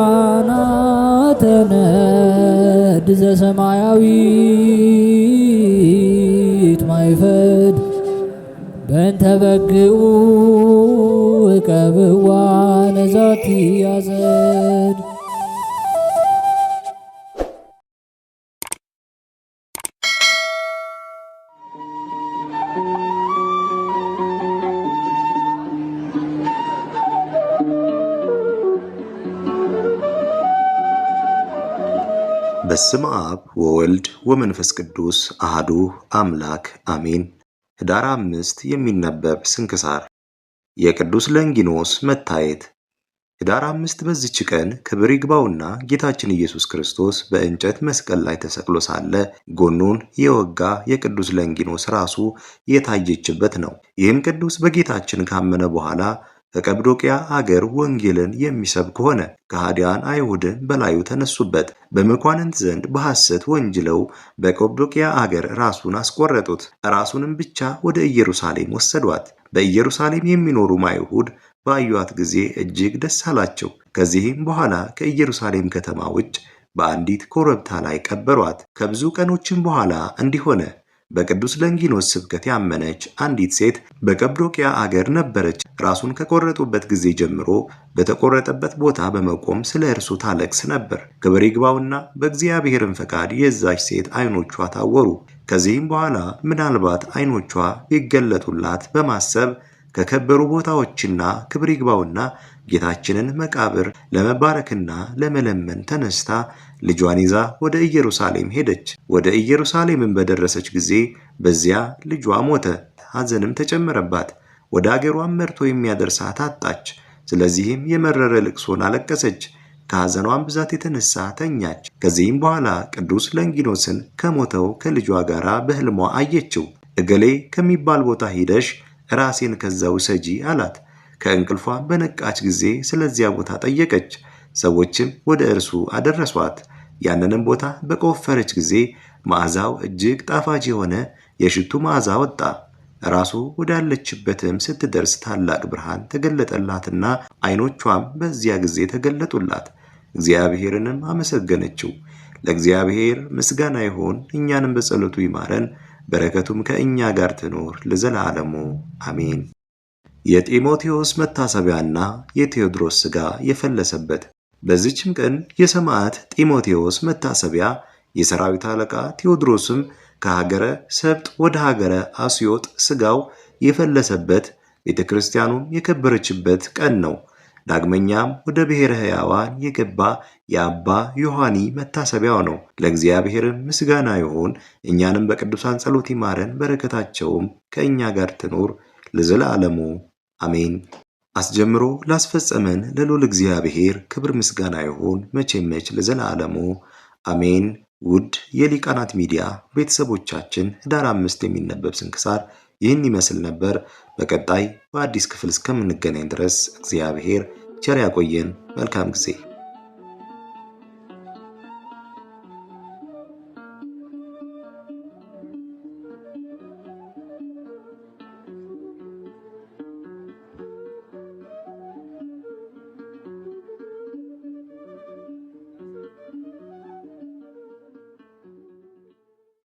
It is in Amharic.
ሊቃናተ ነድ ዘሰማያዊት ማይፈድ በእንተ በግዑ እቀብዋ ነዛቲ ያዘድ። በስመ አብ ወወልድ ወመንፈስ ቅዱስ አሐዱ አምላክ አሜን። ኅዳር 5 የሚነበብ ስንክሳር። የቅዱስ ለንጊኖስ መታየት። ኅዳር 5 በዚች ቀን ክብር ይግባውና ጌታችን ኢየሱስ ክርስቶስ በእንጨት መስቀል ላይ ተሰቅሎ ሳለ ጎኑን የወጋ የቅዱስ ለንጊኖስ ራሱ የታየችበት ነው። ይህም ቅዱስ በጌታችን ካመነ በኋላ ከቀጵዶቅያ አገር ወንጌልን የሚሰብክ ሆነ። ከሃዲያን አይሁድን በላዩ ተነሱበት። በመኳንንት ዘንድ በሐሰት ወንጅለው በቀጵዶቅያ አገር ራሱን አስቆረጡት። ራሱንም ብቻ ወደ ኢየሩሳሌም ወሰዷት። በኢየሩሳሌም የሚኖሩ አይሁድ ባዩአት ጊዜ እጅግ ደስ አላቸው። ከዚህም በኋላ ከኢየሩሳሌም ከተማ ውጭ በአንዲት ኮረብታ ላይ ቀበሯት። ከብዙ ቀኖችም በኋላ እንዲህ ሆነ። በቅዱስ ለንጊኖስ ስብከት ያመነች አንዲት ሴት በቀጵዶቅያ አገር ነበረች። ራሱን ከቆረጡበት ጊዜ ጀምሮ በተቆረጠበት ቦታ በመቆም ስለ እርሱ ታለቅስ ነበር። ክብር ይግባውና በእግዚአብሔርም ፈቃድ የዛች ሴት ዓይኖቿ ታወሩ። ከዚህም በኋላ ምናልባት ዓይኖቿ ቢገለጡላት በማሰብ ከከበሩ ቦታዎችና ክብር ይግባውና ጌታችንን መቃብር ለመባረክና ለመለመን ተነስታ ልጇን ይዛ ወደ ኢየሩሳሌም ሄደች። ወደ ኢየሩሳሌምን በደረሰች ጊዜ በዚያ ልጇ ሞተ። ሐዘንም ተጨመረባት። ወደ አገሯም መርቶ የሚያደርሳት አጣች። ስለዚህም የመረረ ልቅሶን አለቀሰች። ከሐዘኗም ብዛት የተነሳ ተኛች። ከዚህም በኋላ ቅዱስ ለንጊኖስን ከሞተው ከልጇ ጋር በሕልሟ አየችው። እገሌ ከሚባል ቦታ ሂደሽ ራሴን ከዛው ሰጂ አላት። ከእንቅልፏ በነቃች ጊዜ ስለዚያ ቦታ ጠየቀች። ሰዎችም ወደ እርሱ አደረሷት። ያንንም ቦታ በቆፈረች ጊዜ መዓዛው እጅግ ጣፋጭ የሆነ የሽቱ መዓዛ ወጣ። ራሱ ወዳለችበትም ስትደርስ ታላቅ ብርሃን ተገለጠላትና ዓይኖቿም በዚያ ጊዜ ተገለጡላት። እግዚአብሔርንም አመሰገነችው። ለእግዚአብሔር ምስጋና ይሁን፣ እኛንም በጸሎቱ ይማረን፣ በረከቱም ከእኛ ጋር ትኖር ለዘላለሙ አሜን። የጢሞቴዎስ መታሰቢያና የቴዎድሮስ ሥጋ የፈለሰበት። በዚችም ቀን የሰማዕት ጢሞቴዎስ መታሰቢያ፣ የሰራዊት አለቃ ቴዎድሮስም ከሀገረ ሰብጥ ወደ ሀገረ አስዮጥ ሥጋው የፈለሰበት ቤተክርስቲያኑም የከበረችበት ቀን ነው። ዳግመኛም ወደ ብሔረ ሕያዋን የገባ የአባ ዮሐኒ መታሰቢያው ነው። ለእግዚአብሔር ምስጋና ይሁን፣ እኛንም በቅዱሳን ጸሎት ይማረን፣ በረከታቸውም ከእኛ ጋር ትኖር ለዘላለሙ አሜን። አስጀምሮ ላስፈጸመን ለልዑል እግዚአብሔር ክብር ምስጋና ይሁን መቼም መች ለዘላለሙ አሜን። ውድ የሊቃናት ሚዲያ ቤተሰቦቻችን ኅዳር 5 የሚነበብ ስንክሳር ይህን ይመስል ነበር። በቀጣይ በአዲስ ክፍል እስከምንገናኝ ድረስ እግዚአብሔር ቸር ያቆየን። መልካም ጊዜ